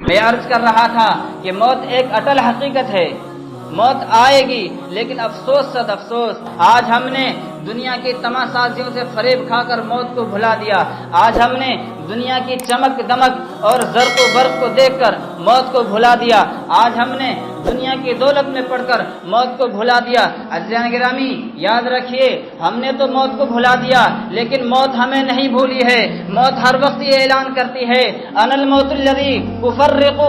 میں عرض کر رہا تھا کہ موت ایک اٹل حقیقت ہے، موت آئے گی، لیکن افسوس صد افسوس آج ہم نے دنیا کی تماشازیوں سے فریب کھا کر موت کو بھلا دیا۔ آج ہم نے دنیا کی چمک دمک اور زرق و برق کو دیکھ کر موت کو بھلا دیا۔ آج ہم نے دنیا کی دولت میں پڑھ کر موت کو بھلا دیا۔ عزیزان گرامی، یاد رکھیے، ہم نے تو موت کو بھلا دیا، لیکن موت ہمیں نہیں بھولی ہے۔ موت ہر وقت یہ اعلان کرتی ہے، انا الموت الذی افرق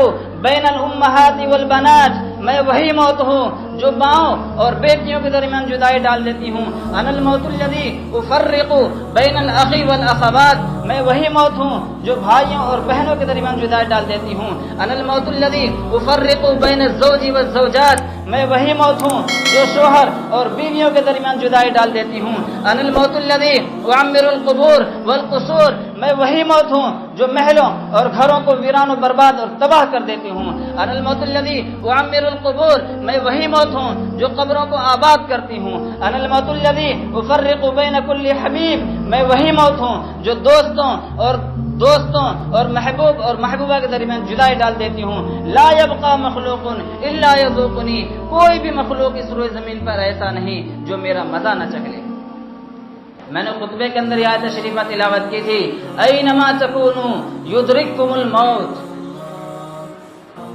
بین الامہات والبنات، میں وہی موت ہوں جو ماؤں اور بیٹیوں کے درمیان جدائی ڈال دیتی ہوں۔ انا الموت الذی افرق بین الاخی والاخوات، میں وہی موت ہوں جو بھائیوں اور بہنوں کے درمیان جدائی ڈال دیتی ہوں۔ انا الموت الذی افرق بین الزوج والزوجات، میں وہی موت ہوں جو شوہر اور بیویوں کے درمیان جدائی ڈال دیتی ہوں۔ انا الموت الذی اعمر القبور والقصور، میں وہی موت ہوں جو محلوں اور گھروں کو ویران و برباد اور تباہ کر دیتی ہوں۔ انا الموت الذی اعمر القبور، میں وہی موت ہوں جو قبروں کو آباد کرتی ہوں۔ انا الموت الذی افرق بین کل حبیب، میں وہی موت ہوں جو دوستوں اور محبوب اور محبوبہ کے درمیان جدائی ڈال دیتی ہوں۔ لا یبقى مخلوق الا یذوقنی، کوئی بھی مخلوق اس روئے زمین پر ایسا نہیں جو میرا مزہ نہ چکھ لے۔ میں نے خطبے کے اندر آیت شریفہ تلاوت کی تھی، اینما تکونوا یدرککم الموت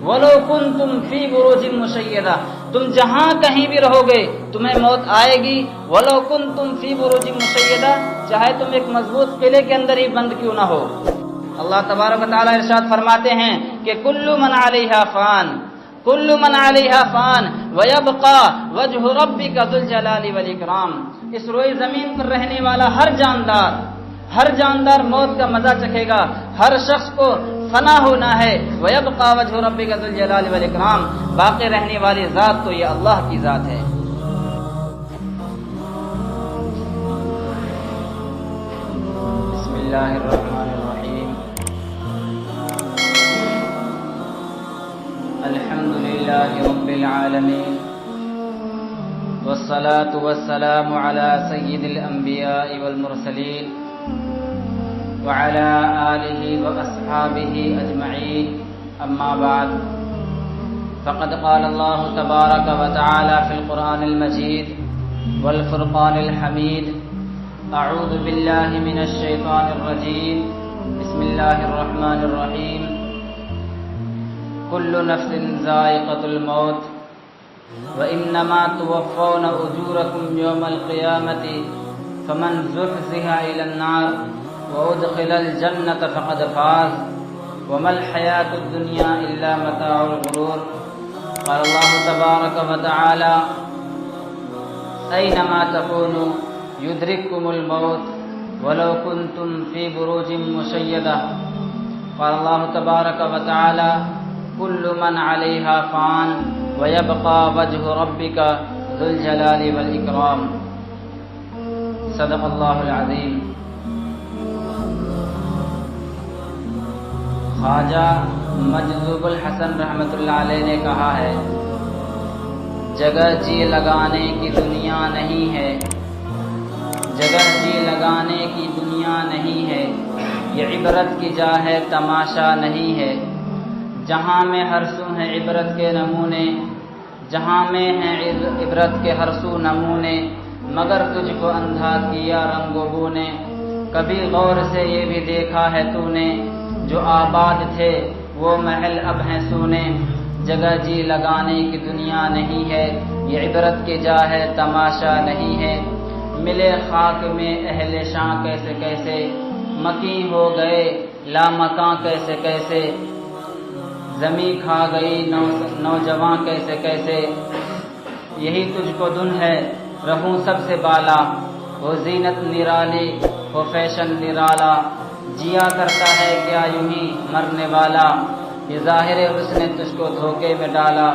وَلَوْ كُنْتُمْ فِي بُرُوجٍ مُشَيَّدَةٍ، تم جہاں کہیں بھی رہو گے تمہیں موت آئے گی۔ وَلَوْ كُنْتُمْ فِي بُرُوجٍ مُشَيَّدَةٍ، چاہے تم ایک مضبوط قلعے کے اندر ہی بند کیوں نہ ہو۔ اللہ تبارک و تعالیٰ ارشاد فرماتے ہیں کہ كُلُّ مَنْ عَلَيْهَا فَانٍ، كُلُّ مَنْ عَلَيْهَا فَانٍ وَيَبْقَى وَجْهُ رَبِّكَ ذُو الْجَلَالِ وَالْإِكْرَامِ، اس روئے زمین پر رہنے والا ہر جاندار موت کا مزہ چکھے گا، ہر شخص کو فنا ہونا ہے۔ وَيَبْقَى وَجْهُ رَبِّكَ ذُو الْجَلَالِ وَالْإِكْرَامِ، باقی رہنے والی ذات تو یہ اللہ کی ذات ہے۔ بسم اللہ الرحمن الرحیم، الحمد للہ رب العالمین، والصلاة والسلام على سید الانبیاء والمرسلین وعلى آلہ واصحابہ اجمعین، اما بعد، فقد قال اللہ تبارک وتعالی فی القرآن المجید والفرقان الحمید، اعوذ باللہ من الشیطان الرجیم، بسم اللہ الرحمن الرحیم، کل نفس ذائقۃ الموت وإنما توفون أجوركم يوم القيامة فمن زحزح إلى النار وأدخل الجنة فقد فاز وما الحياة الدنيا إلا متاع الغرور۔ قال الله تبارك وتعالى أينما تكونوا يدرككم الموت ولو كنتم في بروج مشيدة۔ قال الله تبارك وتعالى كل من عليها فان ويبقى وجه ربك ذو الجلال والإكرام۔ صدق اللہ العظیم۔ خواجہ مجذوب الحسن رحمۃ اللہ علیہ نے کہا ہے، جگہ جی لگانے کی دنیا نہیں ہے، جگہ جی لگانے کی دنیا نہیں ہے، یہ عبرت کی جا ہے تماشا نہیں ہے۔ جہاں میں ہر سو ہیں عبرت کے نمونے، جہاں میں ہیں عبرت کے ہر سو نمونے، مگر تجھ کو اندھا کیا رنگ و بو نے، کبھی غور سے یہ بھی دیکھا ہے تو نے، جو آباد تھے وہ محل اب ہیں سونے۔ جگہ جی لگانے کی دنیا نہیں ہے، یہ عبرت کی جا ہے تماشا نہیں ہے۔ ملے خاک میں اہل شاں کیسے کیسے، مکیں ہو گئے لامکاں کیسے کیسے، زمیں کھا گئی نوجواں کیسے کیسے۔ یہی تجھ کو دن ہے رہوں سب سے بالا، وہ زینت نرالی وہ فیشن نرالا، جیا کرتا ہے کیا یوں ہی مرنے والا، یہ ظاہر حسن نے تجھ کو دھوکے میں ڈالا۔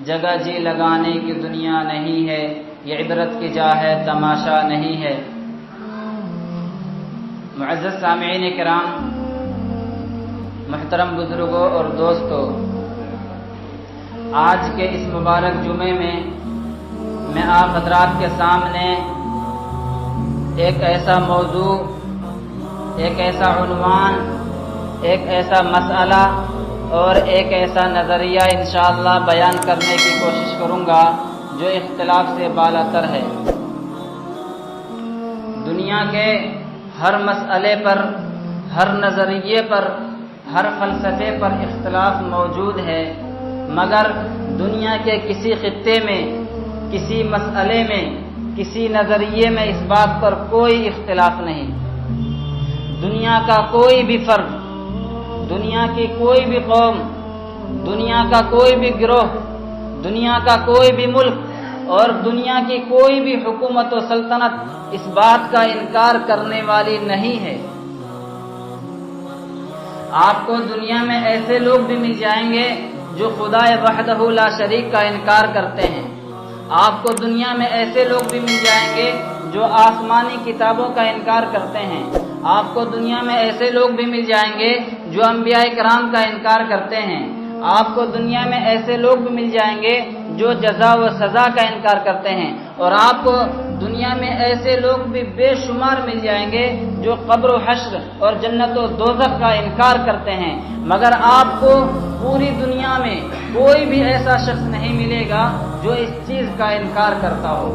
جگہ جی لگانے کی دنیا نہیں ہے، یہ عبرت کی جا ہے تماشا نہیں ہے۔ معزز سامعین کرام، محترم بزرگوں اور دوستو، آج کے اس مبارک جمعے میں آپ حضرات کے سامنے ایک ایسا موضوع، ایک ایسا عنوان، ایک ایسا مسئلہ اور ایک ایسا نظریہ انشاءاللہ بیان کرنے کی کوشش کروں گا جو اختلاف سے بالا تر ہے۔ دنیا کے ہر مسئلے پر، ہر نظریے پر، ہر فلسفے پر اختلاف موجود ہے، مگر دنیا کے کسی خطے میں، کسی مسئلے میں، کسی نظریے میں اس بات پر کوئی اختلاف نہیں۔ دنیا کا کوئی بھی فرد، دنیا کی کوئی بھی قوم، دنیا کا کوئی بھی گروہ، دنیا کا کوئی بھی ملک اور دنیا کی کوئی بھی حکومت و سلطنت اس بات کا انکار کرنے والی نہیں ہے۔ آپ کو دنیا میں ایسے لوگ بھی مل جائیں گے جو خدا وحدہ لا شریک کا انکار کرتے ہیں۔ آپ کو دنیا میں ایسے لوگ بھی مل جائیں گے جو آسمانی کتابوں کا انکار کرتے ہیں۔ آپ کو دنیا میں ایسے لوگ بھی مل جائیں گے جو انبیاء کرام کا انکار کرتے ہیں۔ آپ کو دنیا میں ایسے لوگ بھی مل جائیں گے جو جزا و سزا کا انکار کرتے ہیں، اور آپ کو دنیا میں ایسے لوگ بھی بے شمار مل جائیں گے جو قبر و حشر اور جنت و دوزخ کا انکار کرتے ہیں، مگر آپ کو پوری دنیا میں کوئی بھی ایسا شخص نہیں ملے گا جو اس چیز کا انکار کرتا ہو۔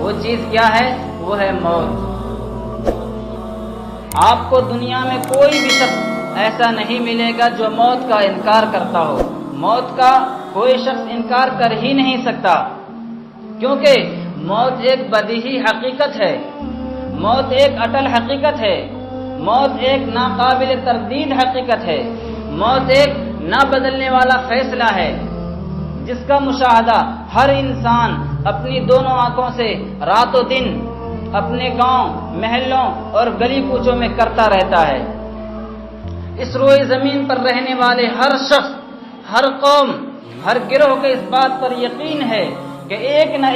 وہ چیز کیا ہے؟ وہ ہے موت۔ آپ کو دنیا میں کوئی بھی شخص ایسا نہیں ملے گا جو موت کا انکار کرتا ہو۔ موت کا کوئی شخص انکار کر ہی نہیں سکتا، کیونکہ موت ایک بدیہی حقیقت ہے، موت ایک اٹل حقیقت ہے، موت ایک ناقابل تردید حقیقت ہے، موت ایک نہ بدلنے والا فیصلہ ہے جس کا مشاہدہ ہر انسان اپنی دونوں آنکھوں سے رات و دن اپنے گاؤں، محلوں اور گلی کوچوں میں کرتا رہتا ہے۔ اس روئے زمین پر رہنے والے ہر شخص، ہر قوم، ہر گروہ کے اس بات پر یقین ہے کہ ایک نہ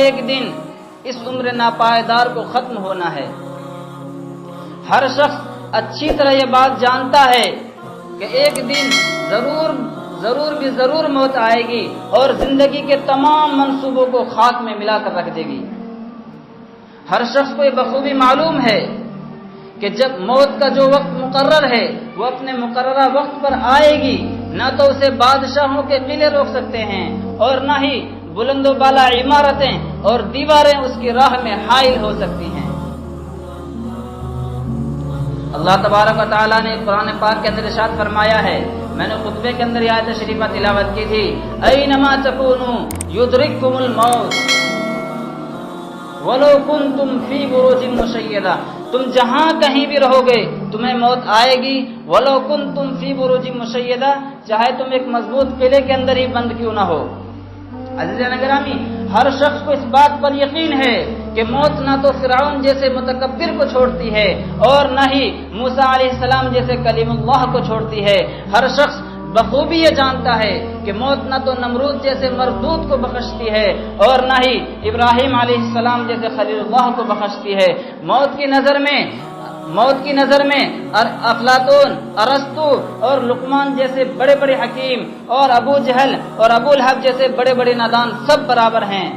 ایک دن اس عمر ناپائیدار کو ختم ہونا ہے۔ ہر شخص اچھی طرح یہ بات جانتا ہے کہ ایک دن ضرور موت آئے گی اور زندگی کے تمام منصوبوں کو خاک میں ملا کر رکھ دے گی۔ ہر شخص کو یہ بخوبی معلوم ہے کہ جب موت کا جو وقت مقرر ہے وہ اپنے مقررہ وقت پر آئے گی، نہ تو اسے بادشاہوں کے قلعے روک سکتے ہیں اور نہ ہی بلند و بالا عمارتیں اور دیواریں اس کی راہ میں حائل ہو سکتی ہیں۔ اللہ تبارک و تعالیٰ نے قرآن پاک کے اندر ارشاد فرمایا ہے، میں نے خطبے کے اندر یہ آیت شریفہ تلاوت کی تھی، اینما تکونوا یدرککم الموت ولو کنتم فی بروج مشیدہ، تم جہاں کہیں بھی رہو گے تمہیں موت آئے گی، ولو کنتم فی بروج مشیدہ، چاہے تم ایک مضبوط قلعے کے اندر ہی بند کیوں نہ ہو۔ عزیزان گرامی، ہر شخص کو اس بات پر یقین ہے کہ موت نہ تو فرعون جیسے متکبر کو چھوڑتی ہے اور نہ ہی موسیٰ علیہ السلام جیسے کلیم اللہ کو چھوڑتی ہے۔ ہر شخص بخوبی یہ جانتا ہے کہ موت نہ تو نمرود جیسے مردود کو بخشتی ہے اور نہ ہی ابراہیم علیہ السلام جیسے خلیل اللہ کو بخشتی ہے۔ موت کی نظر میں افلاطون، ارسطو اور لقمان جیسے بڑے بڑے حکیم اور ابو جہل اور ابو لہب جیسے بڑے بڑے نادان سب برابر ہیں۔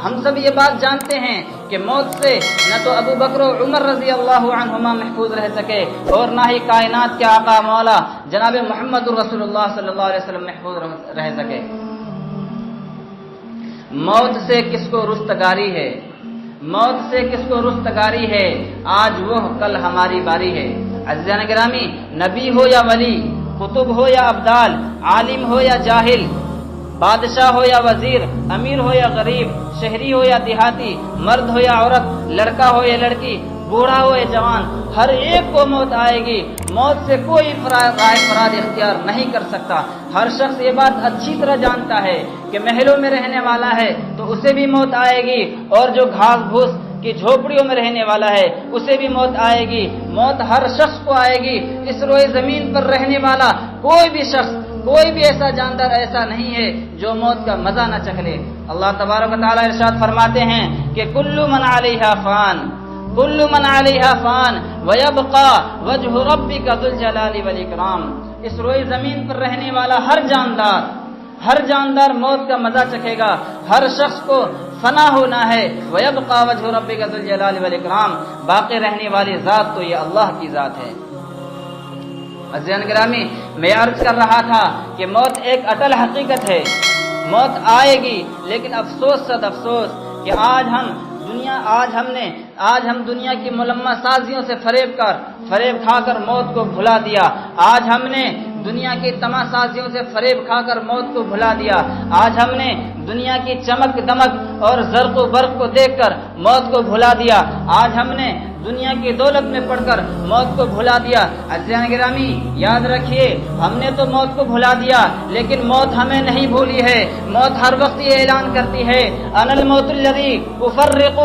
ہم سب یہ بات جانتے ہیں کہ موت سے نہ تو ابو بکر و عمر رضی اللہ عنہما محفوظ رہ سکے اور نہ ہی کائنات کے آقا مولا جناب محمد رسول اللہ صلی اللہ علیہ وسلم محفوظ رہ سکے۔ موت سے کس کو رستگاری ہے؟ موت سے کس کو رستگاری ہے؟ آج وہ، کل ہماری باری ہے۔ عزیزان گرامی، نبی ہو یا ولی، قطب ہو یا ابدال، عالم ہو یا جاہل، بادشاہ ہو یا وزیر، امیر ہو یا غریب، شہری ہو یا دیہاتی، مرد ہو یا عورت، لڑکا ہو یا لڑکی، بوڑھا ہو یا جوان، ہر ایک کو موت آئے گی۔ موت سے کوئی رائے فراد اختیار نہیں کر سکتا۔ ہر شخص یہ بات اچھی طرح جانتا ہے کہ محلوں میں رہنے والا ہے تو اسے بھی موت آئے گی، اور جو گھاس پھوس کی جھوپڑیوں میں رہنے والا ہے اسے بھی موت آئے گی۔ موت ہر شخص کو آئے گی۔ اس روئے زمین پر رہنے والا کوئی بھی شخص، کوئی بھی ایسا جاندار ایسا نہیں ہے جو موت کا مزہ نہ چکھ لے۔ اللہ تبارک و تعالیٰ ارشاد فرماتے ہیں کہ کل من علیہا فان، کل من علیہا فان ویبقى وجہ ربک ذو الجلال والاکرام۔ اس روئے زمین پر رہنے والا ہر جاندار موت کا مزہ چکھے گا۔ ہر شخص کو فنا ہونا ہے۔ ویبقى وجہ ربک ذو الجلال والاکرام، باقی رہنے والی ذات تو یہ اللہ کی ذات ہے۔ عزیزان گرامی، میں عرض کر رہا تھا کہ موت ایک اٹل حقیقت ہے، موت آئے گی، لیکن افسوس صد افسوس کہ آج ہم دنیا کی ملمہ سازیوں سے فریب کھا کر موت کو بھلا دیا۔ آج ہم نے دنیا کی تمام سازیوں سے فریب کھا کر موت کو بھلا دیا۔ آج ہم نے دنیا کی چمک دمک اور زرق و برق کو دیکھ کر موت کو بھلا دیا۔ آج ہم نے دنیا کی دولت میں پڑھ کر موت کو بھلا دیا۔ عزیزان گرامی، یاد رکھیے، ہم نے تو موت کو بھلا دیا، لیکن موت ہمیں نہیں بھولی ہے۔ موت ہر وقت یہ اعلان کرتی ہے، انا الموت الذی افرق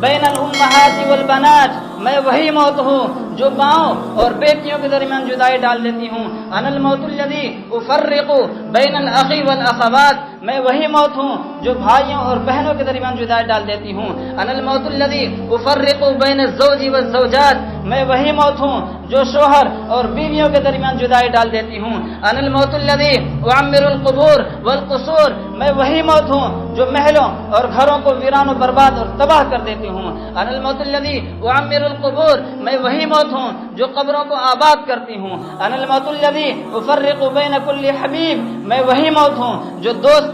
بین الامہات والبنات، میں وہی موت ہوں جو ماؤں اور بیٹیوں کے درمیان جدائی ڈال دیتی ہوں۔ انا الموت الذی افرق بین الاخی والاخوات، میں وہی موت ہوں جو بھائیوں اور بہنوں کے درمیان جدائی ڈال دیتی ہوں۔ انا الموت الذی افرق بین الزوج والزوجات، میں وہی موت ہوں جو شوہر اور بیویوں کے درمیان جدائی ڈال دیتی ہوں۔ انا الموت الذی اعمر القبور والقصور، میں وہی موت ہوں جو محلوں اور گھروں کو ویران و برباد اور تباہ کر دیتی ہوں۔ انا الموت الذی اعمر القبور، میں وہی موت ہوں جو قبروں کو آباد کرتی ہوں۔ انا الموت الذی افرق بین کل حبیب، میں وہی موت ہوں جو دوستوں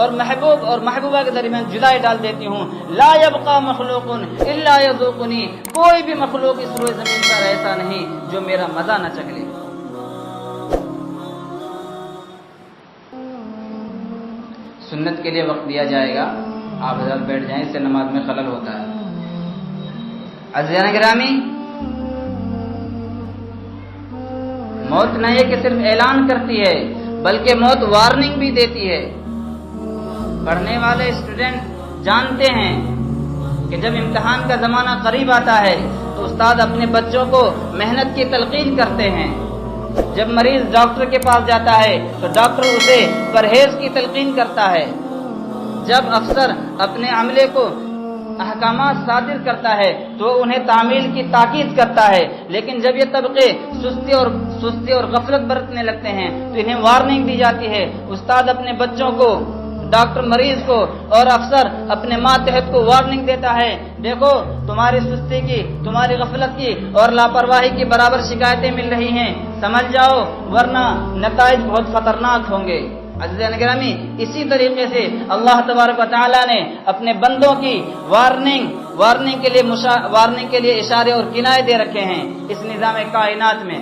اور محبوب اور محبوبہ کے درمیان جدائی ڈال دیتی ہوں۔ لا یبقى مخلوق الا یذوقنی، کوئی بھی مخلوق اس روئے زمین پر ایسا نہیں جو میرا مزہ نہ چکھ لے۔ سنت کے لیے وقت دیا جائے گا، آپ حضرات بیٹھ جائیں، اس سے نماز میں خلل ہوتا ہے۔ عزیزان گرامی، موت نہ یہ کہ صرف اعلان کرتی ہے، بلکہ موت وارننگ بھی دیتی ہے۔ پڑھنے والے اسٹوڈنٹ جانتے ہیں کہ جب امتحان کا زمانہ قریب آتا ہے تو استاد اپنے بچوں کو محنت کی تلقین کرتے ہیں۔ جب مریض ڈاکٹر کے پاس جاتا ہے تو ڈاکٹر اسے پرہیز کی تلقین کرتا ہے۔ جب افسر اپنے عملے کو احکامات صادر کرتا ہے تو انہیں تعمیل کی تاکید کرتا ہے، لیکن جب یہ طبقے سستی اور غفلت برتنے لگتے ہیں تو انہیں وارننگ دی جاتی ہے۔ استاد اپنے بچوں کو، ڈاکٹر مریض کو، اور افسر اپنے ماتحت کو وارننگ دیتا ہے، دیکھو تمہاری سستی کی، تمہاری غفلت کی اور لاپرواہی کی برابر شکایتیں مل رہی ہیں، سمجھ جاؤ ورنہ نتائج بہت خطرناک ہوں گے۔ عزیزان گرامی، اسی طریقے سے اللہ تبارک و تعالیٰ نے اپنے بندوں کی وارننگ کے لیے اشارے اور کنائے دے رکھے ہیں اس نظام کائنات میں،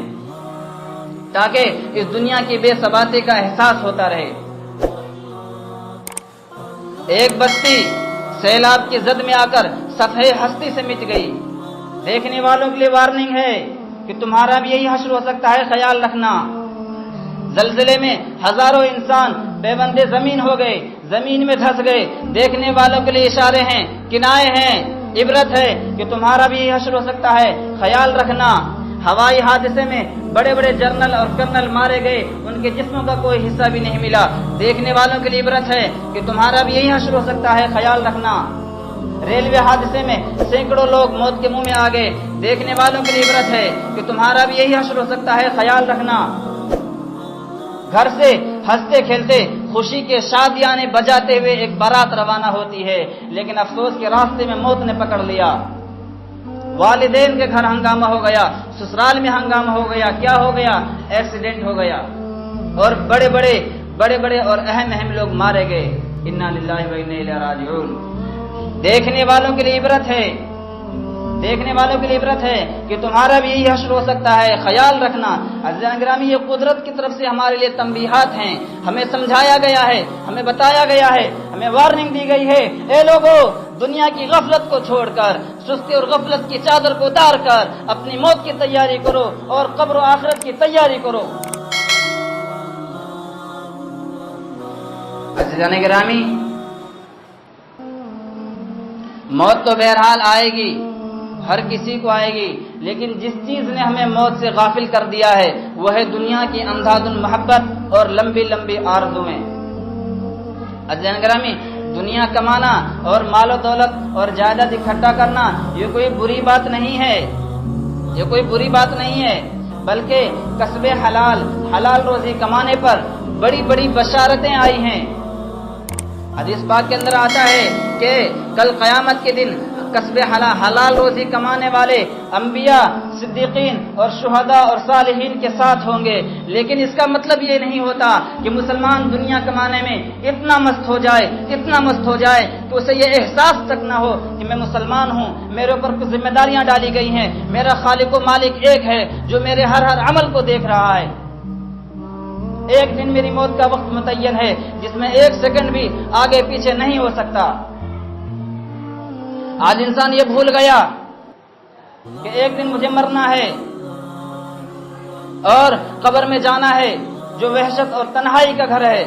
تاکہ اس دنیا کی بے ثباتی کا احساس ہوتا رہے۔ ایک بستی سیلاب کی زد میں آ کر صفحے ہستی سے مٹ گئی۔ دیکھنے والوں کے لیے وارننگ ہے کہ تمہارا بھی یہی حشر ہو سکتا ہے، خیال رکھنا۔ زلزلے میں ہزاروں انسان بے بندے زمین ہو گئے، زمین میں دھس گئے۔ دیکھنے والوں کے لیے اشارے ہیں، کنائے ہیں، عبرت ہے کہ تمہارا بھی یہی حشر ہو سکتا ہے، خیال رکھنا۔ ہوائی حادثے میں بڑے بڑے جنرل اور کرنل مارے گئے، ان کے جسموں کا کوئی حصہ بھی نہیں ملا۔ دیکھنے والوں کے لیے عبرت ہے کہ تمہارا بھی یہی حشر ہو سکتا ہے، خیال رکھنا۔ ریلوے حادثے میں سینکڑوں لوگ موت کے منہ میں آ گئے، دیکھنے والوں کے لیے عبرت ہے کہ تمہارا بھی یہی حشر ہو سکتا ہے، خیال رکھنا۔ گھر سے ہنستے کھیلتے خوشی کے شادیانے بجاتے ہوئے ایک بارات روانہ ہوتی ہے، لیکن افسوس کے راستے میں موت نے پکڑ لیا۔ والدین کے گھر ہنگامہ ہو گیا، سسرال میں ہنگامہ ہو گیا، کیا ہو گیا؟ ایکسیڈنٹ ہو گیا، اور بڑے بڑے اور اہم لوگ مارے گئے۔ انا للہ و انا الیہ راجعون۔ دیکھنے والوں کے لیے عبرت ہے کہ تمہارا بھی یہی حشر ہو سکتا ہے، خیال رکھنا۔ عزیزان گرامی، یہ قدرت کی طرف سے ہمارے لیے تنبیہات ہیں، ہمیں سمجھایا گیا ہے، ہمیں بتایا گیا ہے، ہمیں وارننگ دی گئی ہے، اے لوگو دنیا کی غفلت کو چھوڑ کر، سستی اور غفلت کی چادر کو اتار کر اپنی موت کی تیاری کرو اور قبر و آخرت کی تیاری کرو۔ عزیزان گرامی، موت تو بہرحال آئے گی، ہر کسی کو آئے گی، لیکن جس چیز نے ہمیں موت سے غافل کر دیا ہے وہ ہے دنیا کی اندھا دھند محبت اور لمبی آرزویں۔ عزیزان گرامی، دنیا کمانا اور مال و دولت اور جائیداد اکٹھا کرنا یہ کوئی بری بات نہیں ہے، بلکہ کسب حلال روزی کمانے پر بڑی بشارتیں آئی ہیں۔ حدیث پاک کے اندر آتا ہے کہ کل قیامت کے دن کسب حلال روزی کمانے والے انبیاء، صدیقین اور شہداء اور صالحین کے ساتھ ہوں گے، لیکن اس کا مطلب یہ نہیں ہوتا کہ مسلمان دنیا کمانے میں اتنا مست ہو جائے کہ اسے یہ احساس تک نہ ہو کہ میں مسلمان ہوں، میرے اوپر کچھ ذمہ داریاں ڈالی گئی ہیں، میرا خالق و مالک ایک ہے جو میرے ہر عمل کو دیکھ رہا ہے۔ ایک دن میری موت کا وقت متعین ہے جس میں 1 سیکنڈ بھی آگے پیچھے نہیں ہو سکتا۔ آج انسان یہ بھول گیا کہ ایک دن مجھے مرنا ہے اور قبر میں جانا ہے جو وحشت اور تنہائی کا گھر ہے۔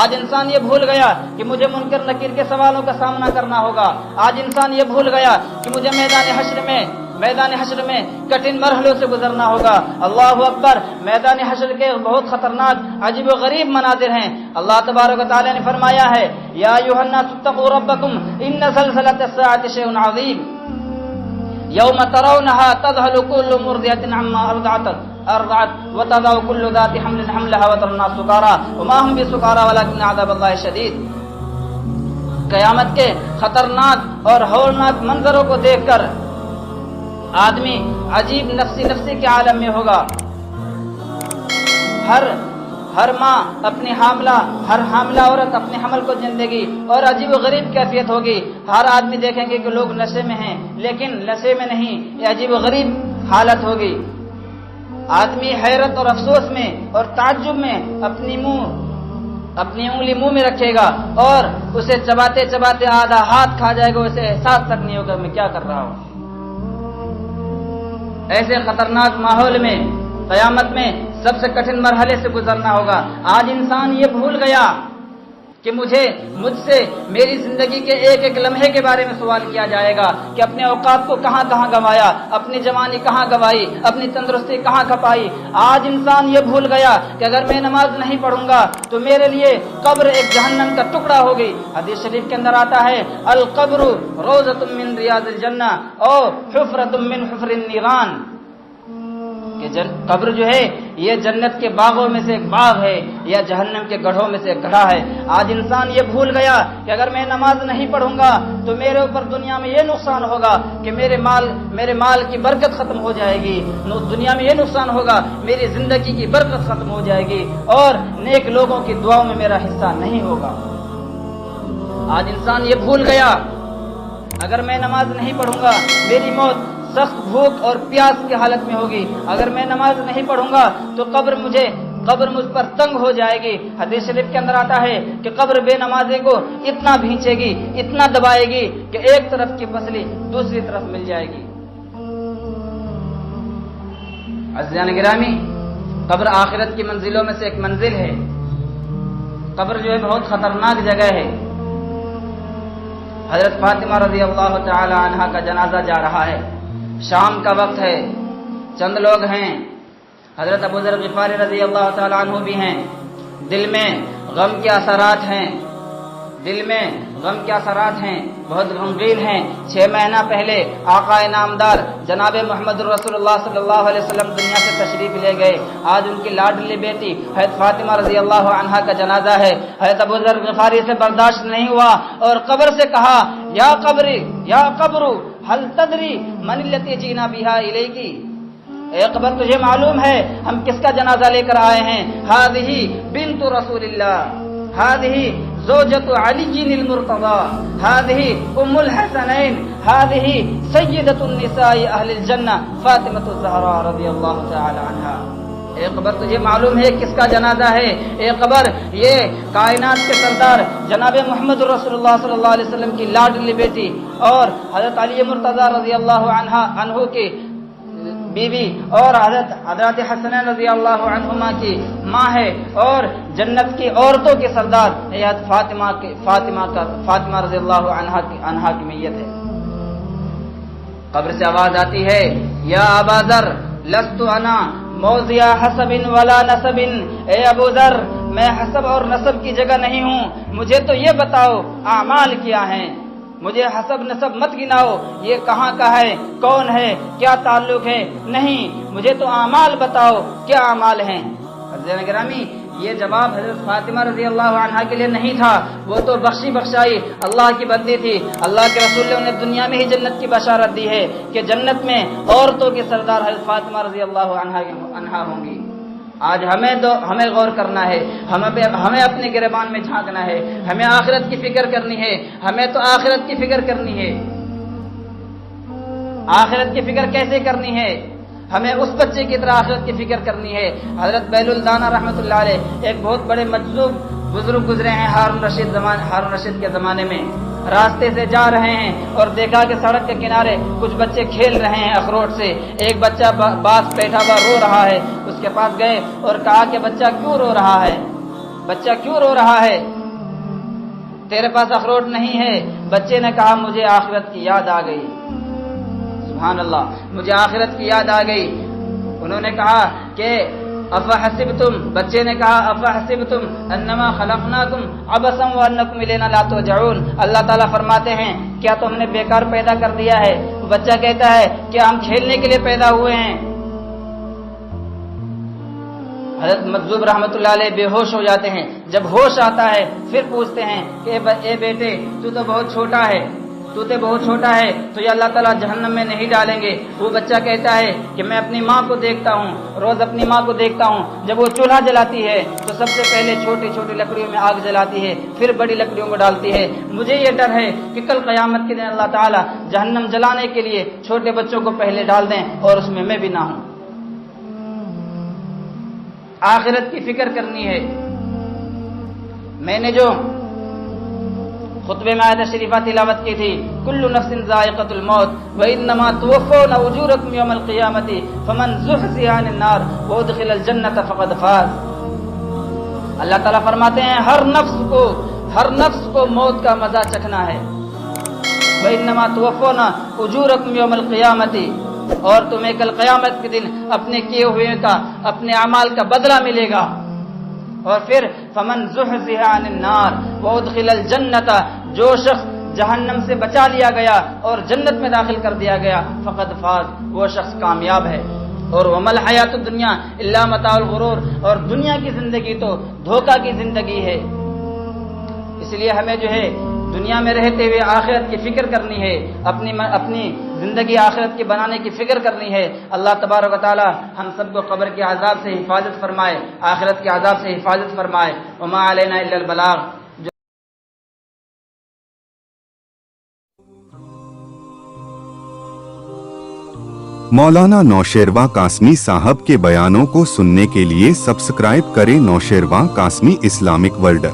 آج انسان یہ بھول گیا کہ مجھے منکر نکیر کے سوالوں کا سامنا کرنا ہوگا۔ آج انسان یہ بھول گیا کہ مجھے میدان حشر میں کٹھن مرحلوں سے گزرنا ہوگا۔ اللہ اکبر! میدان حشر کے بہت خطرناک عجیب و غریب مناظر ہیں۔ اللہ تبارک و تعالی نے فرمایا ہے، یا ایھا الناس اتقوا ربکم ان زلزلۃ الساعۃ شیء عظیم یوم ترونها تذهل كل مرضعة عما ارضعت وتضع كل ذات حمل حملها وترى الناس سکارى وما هم بسکارى ولكن عذاب الله شدید۔ قیامت کے خطرناک اور ہولناک منظروں کو دیکھ کر آدمی عجیب نفسی کے عالم میں ہوگا۔ ہر ماں اپنی ہر حاملہ عورت اپنے حمل کو جنے گی اور عجیب و غریب کیفیت ہوگی۔ ہر آدمی دیکھیں گے کہ لوگ نشے میں ہیں لیکن نشے میں نہیں، یہ عجیب و غریب حالت ہوگی۔ آدمی حیرت اور افسوس میں اور تعجب میں اپنی انگلی منہ میں رکھے گا اور اسے چباتے آدھا ہاتھ کھا جائے گا، اسے احساس تک نہیں ہوگا میں کیا کر رہا ہوں۔ ایسے خطرناک ماحول میں قیامت میں سب سے کٹھن مرحلے سے گزرنا ہوگا۔ آج انسان یہ بھول گیا کہ مجھ سے میری زندگی کے ایک لمحے کے بارے میں سوال کیا جائے گا کہ اپنے اوقات کو کہاں گنوایا، اپنی جوانی کہاں گنوائی، اپنی تندرستی کہاں کھپائی۔ آج انسان یہ بھول گیا کہ اگر میں نماز نہیں پڑھوں گا تو میرے لیے قبر ایک جہنم کا ٹکڑا ہوگی۔ حدیث شریف کے اندر آتا ہے، القبر روضۃ من ریاض الجنہ او حفرۃ من حفر النیران، کہ قبر جو ہے یہ جنت کے باغوں میں سے ایک باغ ہے یا جہنم کے گڑھوں میں سے ایک گڑھا ہے۔ آج انسان یہ بھول گیا کہ اگر میں نماز نہیں پڑھوں گا تو میرے اوپر دنیا میں یہ نقصان ہوگا کہ میرے مال کی برکت ختم ہو جائے گی، دنیا میں یہ نقصان ہوگا میری زندگی کی برکت ختم ہو جائے گی اور نیک لوگوں کی دعاؤں میں میرا حصہ نہیں ہوگا۔ آج انسان یہ بھول گیا اگر میں نماز نہیں پڑھوں گا میری موت سخت بھوک اور پیاس کی حالت میں ہوگی، اگر میں نماز نہیں پڑھوں گا تو قبر مجھ پر تنگ ہو جائے گی۔ حدیث شریف کے اندر آتا ہے کہ قبر بے نمازی کو اتنا بھینچے گی، اتنا دبائے گی کہ ایک طرف کی پسلی دوسری طرف مل جائے گی۔ عزیزان گرامی، قبر آخرت کی منزلوں میں سے ایک منزل ہے۔ قبر جو ہے بہت خطرناک جگہ ہے۔ حضرت فاطمہ رضی اللہ تعالی عنہا کا جنازہ جا رہا ہے، شام کا وقت ہے، چند لوگ ہیں، حضرت ابو ذر غفاری رضی اللہ تعالی عنہ بھی ہیں، دل میں غم کے اثرات ہیں، بہت غمگین ہیں۔ 6 مہینہ پہلے آقا انعامدار جناب محمد رسول اللہ صلی اللہ علیہ وسلم دنیا سے تشریف لے گئے۔ آج ان کی لاڈلی بیٹی حضرت فاطمہ رضی اللہ عنہا کا جنازہ ہے۔ حضرت ابو ذر غفاری سے برداشت نہیں ہوا اور قبر سے کہا، یا قبر هل تدری من التی جینا بها الیکی، اے قبر تجھے معلوم ہے ہم کس کا جنازہ لے کر آئے ہیں؟ هذه بنت رسول اللہ، هذه زوجة علی المرتضى، هذه الحسنین، هذه سیدۃ النساء اہل الجنہ فاطمۃ الزہراء رضی اللہ تعالی عنہا۔ اے قبر تجھے معلوم ہے کس کا جنازہ ہے؟ اے قبر یہ کائنات کے سردار جناب محمد رسول اللہ صلی اللہ علیہ وسلم کی لاڈلی بیٹی اور حضرت علی مرتضی رضی اللہ عنہ کی بیوی اور حضرت حسنین رضی اللہ عنہما کی ماں ہے اور جنت کی عورتوں کے سردار حضرت فاطمہ رضی اللہ عنہا کی میت ہے۔ قبر سے آواز آتی ہے، یا ابا ذر لست انا موضع حسب ولا نسب، اے ابو ذر میں حسب اور نسب کی جگہ نہیں ہوں، مجھے تو یہ بتاؤ اعمال کیا ہیں، مجھے حسب نسب مت گناؤ، یہ کہاں کا ہے، کون ہے، کیا تعلق ہے، نہیں، مجھے تو اعمال بتاؤ کیا اعمال ہیں۔ حضرت گرامی یہ جواب حضرت فاطمہ رضی اللہ عنہا کے لیے نہیں تھا، وہ تو بخشی بخشائی اللہ کی بندی تھی۔ اللہ کے رسول نے انہیں دنیا میں ہی جنت کی بشارت دی ہے کہ جنت میں عورتوں کے سردار حضرت فاطمہ رضی اللہ عنہا ہوں گی۔ آج ہمیں غور کرنا ہے، ہمیں اپنے گریبان میں جھانکنا ہے، ہمیں آخرت کی فکر کرنی ہے، ہمیں تو آخرت کی فکر کرنی ہے۔ آخرت کی فکر کیسے کرنی ہے؟ ہمیں اس بچے کی طرح آخرت کی فکر کرنی ہے۔ حضرت بیل الدانہ رحمۃ اللہ علیہ ایک بہت بڑے مجذوب بزرگ گزرے ہیں ہارون رشید کے زمانے میں، راستے سے جا رہے ہیں اور دیکھا کہ سڑک کے کنارے کچھ بچے کھیل رہے ہیں اخروٹ سے۔ ایک بچہ پاس بیٹھا ہوا رو رہا ہے، اس کے پاس گئے اور کہا کہ بچہ کیوں رو رہا ہے؟ بچہ کیوں رو رہا ہے؟ تیرے پاس اخروٹ نہیں ہے؟ بچے نے کہا مجھے آخرت کی یاد آ گئی۔ سبحان اللہ، مجھے آخرت کی یاد آ گئی۔ انہوں نے کہا کہ افحسبتم، بچے نے کہا افحسبتم انما خلقناکم عبثا وانکم الینا لا ترجعون، اللہ تعالیٰ فرماتے ہیں کیا تم نے بیکار پیدا کر دیا ہے؟ بچہ کہتا ہے کہ ہم کھیلنے کے لیے پیدا ہوئے ہیں۔ حضرت مجذوب رحمۃ اللہ علیہ بے ہوش ہو جاتے ہیں، جب ہوش آتا ہے پھر پوچھتے ہیں کہ اے بیٹے تو بہت چھوٹا ہے، تو یہ اللہ تعالیٰ جہنم میں نہیں ڈالیں گے؟ وہ بچہ کہتا ہے کہ میں اپنی ماں کو دیکھتا ہوں، روز اپنی ماں کو دیکھتا ہوں، جب وہ چولہا جلاتی ہے تو سب سے پہلے چھوٹی چھوٹی لکڑیوں میں آگ جلاتی ہے، پھر بڑی لکڑیوں کو ڈالتی ہے۔ مجھے یہ ڈر ہے کہ کل قیامت کے دن اللہ تعالیٰ جہنم جلانے کے لیے چھوٹے بچوں کو پہلے ڈال دیں اور اس میں میں بھی نہ ہوں۔ آخرت کی فکر کرنی ہے۔ میں نے جو خطبے میں آیت شریفہ تلاوت کی تھی، کل نفس ذائقۃ الموت وانما توفون اجورکم یوم القیامۃ فمن زحزح عن النار وادخل الجنۃ فقد فاز۔ اللہ تعالیٰ فرماتے ہیں ہر نفس کو موت کا مزہ چکھنا ہے۔ وانما توفون اجورکم یوم القیامۃ، اور تمہیں کل قیامت کے دن اپنے کیے ہوئے کا، اپنے اعمال کا بدلہ ملے گا۔ اور پھر فمن زحزح عن النار وادخل الجنۃ، جو شخص جہنم سے بچا لیا گیا اور جنت میں داخل کر دیا گیا، فقد فاز، وہ شخص کامیاب ہے۔ اور وما الحیات الدنیا الا متاع الغرور، اور دنیا کی زندگی تو دھوکہ کی زندگی ہے۔ اس لیے ہمیں جو ہے دنیا میں رہتے ہوئے آخرت کی فکر کرنی ہے، اپنی زندگی آخرت کی بنانے کی فکر کرنی ہے۔ اللہ تبارک و تعالی ہم سب کو قبر کے عذاب سے حفاظت فرمائے، آخرت کے عذاب سے حفاظت فرمائے۔ وما علینا الا البلاغ۔ مولانا نوشیروان قاسمی صاحب کے بیانوں کو سننے کے لیے سبسکرائب کریں نوشیروان قاسمی اسلامک ورلڈ۔